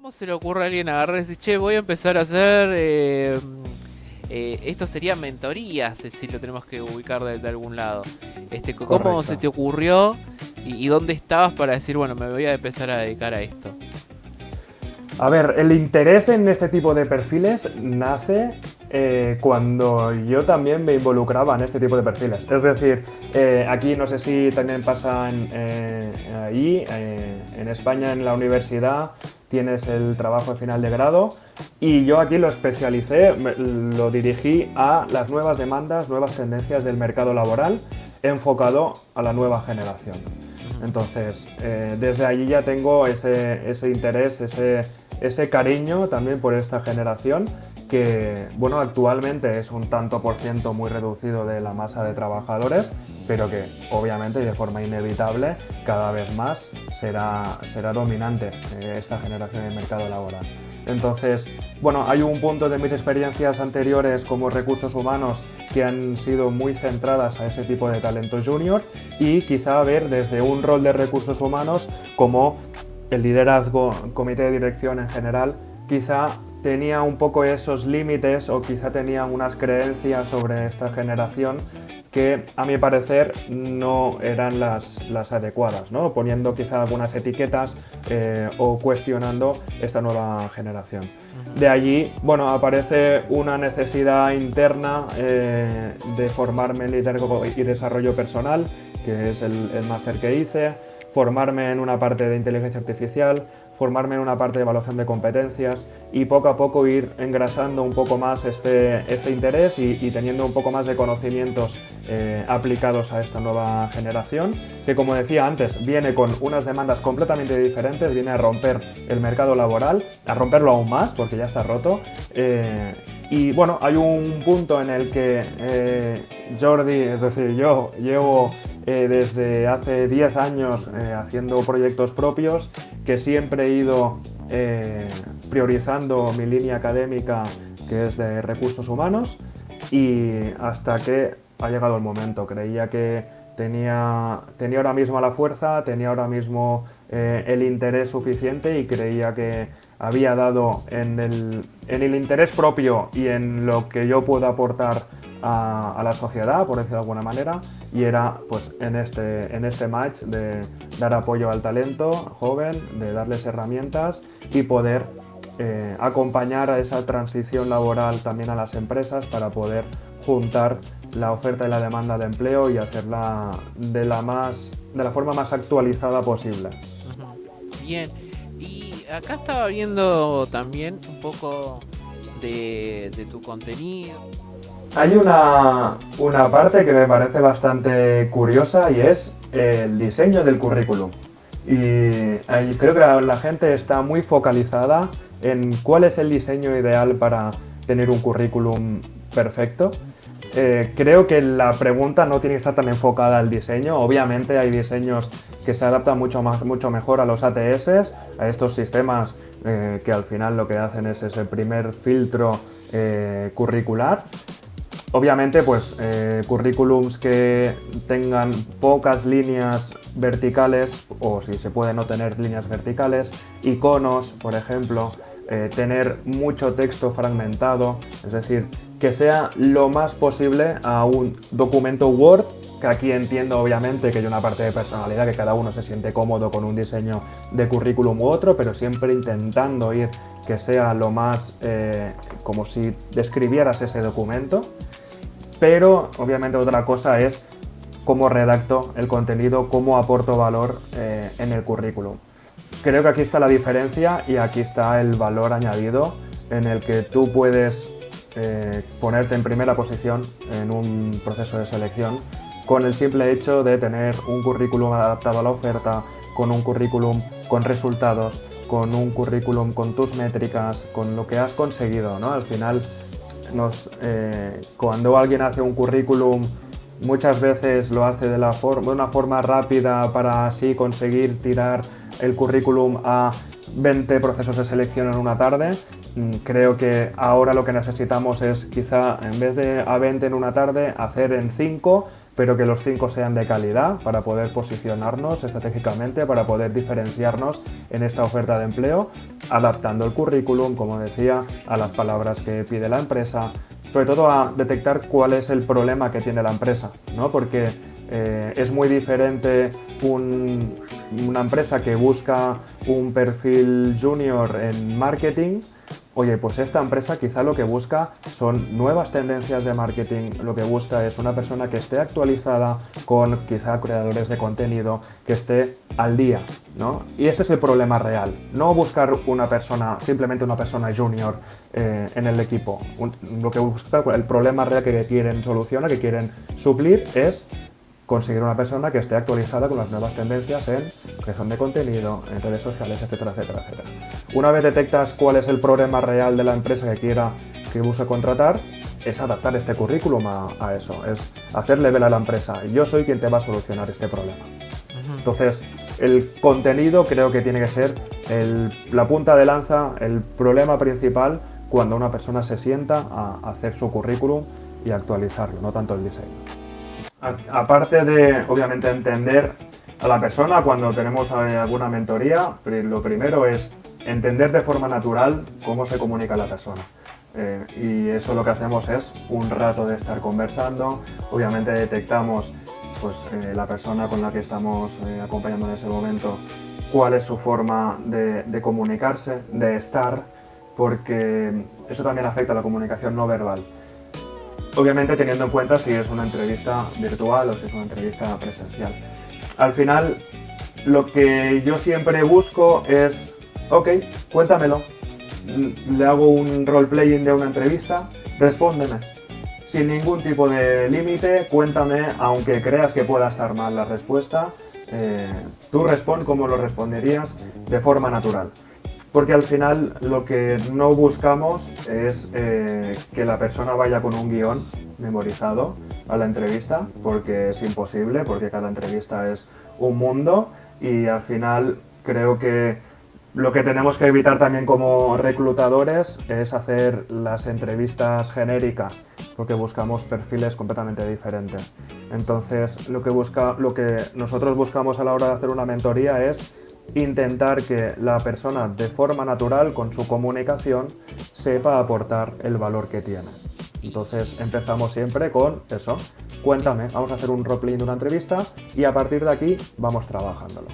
¿Cómo se le ocurre a alguien agarrar y decir, che, voy a empezar a hacer... esto sería mentorías, si lo tenemos que ubicar de algún lado. ¿Cómo se Correcto. te ocurrió y dónde estabas para decir, bueno, me voy a empezar a dedicar a esto? A ver, el interés en este tipo de perfiles nace cuando yo también me involucraba en este tipo de perfiles. Es decir, aquí no sé si también pasa en España, en la universidad, tienes el trabajo de final de grado y yo aquí lo especialicé, lo dirigí a las nuevas demandas, nuevas tendencias del mercado laboral enfocado a la nueva generación. Entonces, desde allí ya tengo ese interés, ese cariño también por esta generación que, bueno, actualmente es un tanto por ciento muy reducido de la masa de trabajadores, pero que obviamente y de forma inevitable cada vez más será dominante esta generación en el mercado laboral. Entonces, bueno, hay un punto de mis experiencias anteriores como recursos humanos que han sido muy centradas a ese tipo de talento junior y quizá ver desde un rol de recursos humanos como el liderazgo, comité de dirección en general, quizá tenía un poco esos límites o quizá tenía unas creencias sobre esta generación que a mi parecer no eran las adecuadas, ¿no? Poniendo quizá algunas etiquetas o cuestionando esta nueva generación. De allí, bueno, aparece una necesidad interna de formarme en liderazgo y desarrollo personal, que es el máster que hice, formarme en una parte de inteligencia artificial, formarme en una parte de evaluación de competencias y poco a poco ir engrasando un poco más este interés y teniendo un poco más de conocimientos aplicados a esta nueva generación, que como decía antes, viene con unas demandas completamente diferentes, viene a romper el mercado laboral, a romperlo aún más, porque ya está roto. Y bueno, hay un punto en el que Jordi, es decir, yo llevo desde hace 10 años haciendo proyectos propios, que siempre he ido priorizando mi línea académica, que es de recursos humanos, y hasta que ha llegado el momento. Creía que tenía ahora mismo la fuerza, tenía ahora mismo el interés suficiente y creía que había dado en el interés propio y en lo que yo puedo aportar a la sociedad, por decirlo de alguna manera, y era pues en este match de dar apoyo al talento joven, de darles herramientas y poder acompañar a esa transición laboral también a las empresas para poder juntar la oferta y la demanda de empleo y hacerla de la forma más actualizada posible. Bien, y acá estaba viendo también un poco de tu contenido. Hay una parte que me parece bastante curiosa y es el diseño del currículum. Y ahí creo que la gente está muy focalizada en cuál es el diseño ideal para tener un currículum perfecto. Creo que la pregunta no tiene que estar tan enfocada al diseño. Obviamente hay diseños que se adaptan mucho mejor a los ATS, a estos sistemas que al final lo que hacen es ese primer filtro curricular. Obviamente, pues currículums que tengan pocas líneas verticales, o si se puede no tener líneas verticales, iconos, por ejemplo, tener mucho texto fragmentado, es decir, que sea lo más posible a un documento Word, que aquí entiendo obviamente que hay una parte de personalidad, que cada uno se siente cómodo con un diseño de currículum u otro, pero siempre intentando ir que sea lo más como si describieras ese documento. Pero obviamente otra cosa es cómo redacto el contenido, cómo aporto valor en el currículum. Creo que aquí está la diferencia y aquí está el valor añadido en el que tú puedes ponerte en primera posición en un proceso de selección con el simple hecho de tener un currículum adaptado a la oferta, con un currículum con resultados, con un currículum con tus métricas, con lo que has conseguido, ¿no? Al final, cuando alguien hace un currículum, muchas veces lo hace de una forma rápida para así conseguir tirar el currículum a 20 procesos de selección en una tarde. Creo que ahora lo que necesitamos es quizá en vez de a 20 en una tarde, hacer en 5, pero que los 5 sean de calidad para poder posicionarnos estratégicamente, para poder diferenciarnos en esta oferta de empleo, adaptando el currículum, como decía, a las palabras que pide la empresa, sobre todo a detectar cuál es el problema que tiene la empresa, ¿no? Porque es muy diferente una empresa que busca un perfil junior en marketing. Oye, pues esta empresa quizá lo que busca son nuevas tendencias de marketing, lo que busca es una persona que esté actualizada con quizá creadores de contenido, que esté al día, ¿no? Y ese es el problema real, no buscar simplemente una persona junior en el equipo. Lo que busca, el problema real que quieren solucionar, que quieren suplir es conseguir una persona que esté actualizada con las nuevas tendencias en creación de contenido, en redes sociales, etcétera, etcétera, etcétera. Una vez detectas cuál es el problema real de la empresa que busca contratar, es adaptar este currículum a eso, es hacerle ver a la empresa, yo soy quien te va a solucionar este problema. Entonces, el contenido creo que tiene que ser la punta de lanza, el problema principal cuando una persona se sienta a hacer su currículum y actualizarlo, no tanto el diseño. Aparte de, obviamente, entender a la persona cuando tenemos alguna mentoría, lo primero es entender de forma natural cómo se comunica la persona. Y eso lo que hacemos es un rato de estar conversando, obviamente detectamos pues, la persona con la que estamos acompañando en ese momento, cuál es su forma de comunicarse, de estar, porque eso también afecta a la comunicación no verbal. Obviamente teniendo en cuenta si es una entrevista virtual o si es una entrevista presencial. Al final, lo que yo siempre busco es, ok, cuéntamelo. Le hago un role-playing de una entrevista, respóndeme. Sin ningún tipo de límite, cuéntame, aunque creas que pueda estar mal la respuesta, tú respond como lo responderías de forma natural. Porque al final lo que no buscamos es que la persona vaya con un guión memorizado a la entrevista, porque es imposible, porque cada entrevista es un mundo y al final creo que lo que tenemos que evitar también como reclutadores es hacer las entrevistas genéricas, porque buscamos perfiles completamente diferentes. Entonces lo que nosotros buscamos a la hora de hacer una mentoría es intentar que la persona de forma natural con su comunicación sepa aportar el valor que tiene. Entonces empezamos siempre con eso, cuéntame, vamos a hacer un roleplay de una entrevista y a partir de aquí vamos trabajándolo.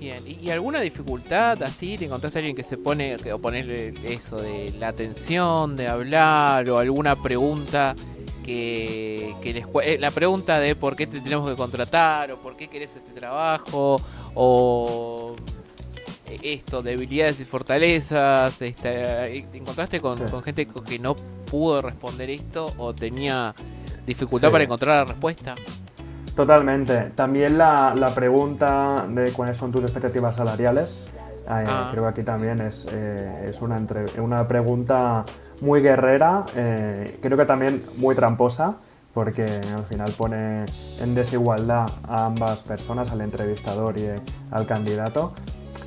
Bien, ¿y alguna dificultad así? ¿Te encontraste a alguien que se pone o ponerle eso de la atención, de hablar o alguna pregunta la pregunta de por qué te tenemos que contratar o por qué querés este trabajo o debilidades y fortalezas? ¿Te encontraste con gente que no pudo responder esto o tenía dificultad para encontrar la respuesta? Totalmente. También la pregunta de cuáles son tus expectativas salariales, creo que aquí también es una pregunta muy guerrera, creo que también muy tramposa, porque al final pone en desigualdad a ambas personas, al entrevistador y al candidato.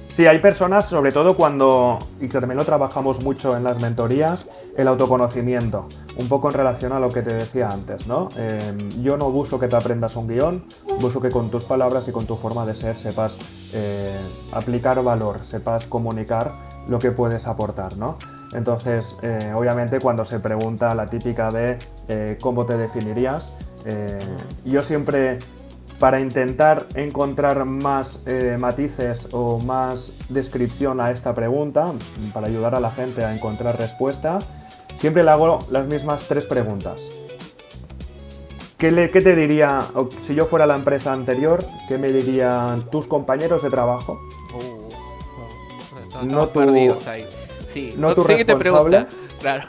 Sí, hay personas, sobre todo y que también lo trabajamos mucho en las mentorías, el autoconocimiento, un poco en relación a lo que te decía antes, ¿no? Yo no busco que te aprendas un guión, busco que con tus palabras y con tu forma de ser sepas aplicar valor, sepas comunicar lo que puedes aportar, ¿no? Entonces, obviamente cuando se pregunta la típica de cómo te definirías, yo siempre, para intentar encontrar más matices o más descripción a esta pregunta, para ayudar a la gente a encontrar respuesta, siempre le hago las mismas 3 preguntas. ¿Qué te diría, si yo fuera la empresa anterior, qué me dirían tus compañeros de trabajo? No perdidos ahí. Sí, no tu responsable. Pregunta. Claro.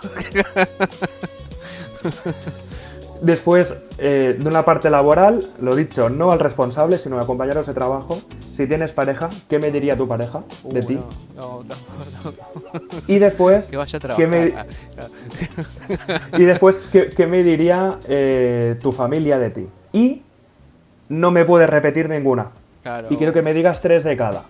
Después, de una parte laboral, lo dicho, no al responsable, sino a compañeros de trabajo. Si tienes pareja, ¿qué me diría tu pareja de ti? No. Y después, que vaya a trabajar. Y después, ¿qué me diría tu familia de ti? Y no me puedes repetir ninguna. Claro. Y quiero que me digas 3 de cada.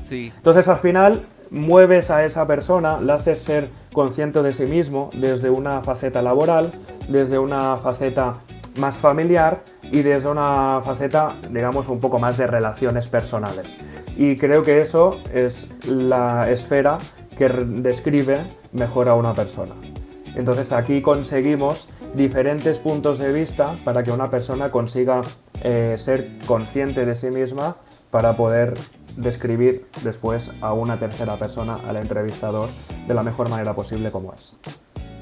Sí. Entonces, al final, mueves a esa persona, la haces ser consciente de sí mismo desde una faceta laboral, desde una faceta más familiar y desde una faceta, digamos, un poco más de relaciones personales. Y creo que eso es la esfera que describe mejor a una persona. Entonces aquí conseguimos diferentes puntos de vista para que una persona consiga ser consciente de sí misma para poder describir después a una tercera persona, al entrevistador, de la mejor manera posible como es.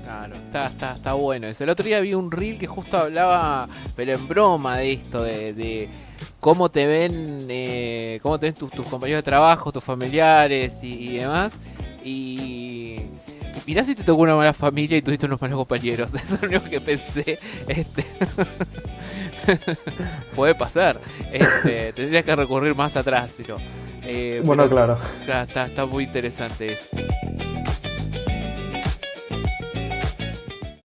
Claro, está bueno eso. El otro día vi un reel que justo hablaba, pero en broma, de esto, de cómo te ven, tus compañeros de trabajo, tus familiares y demás. Y mirá si te tocó una mala familia y tuviste unos malos compañeros. Eso es lo único que pensé. Puede pasar. Tendrías que recurrir más atrás, ¿no? Bueno, pero, claro. Está muy interesante eso.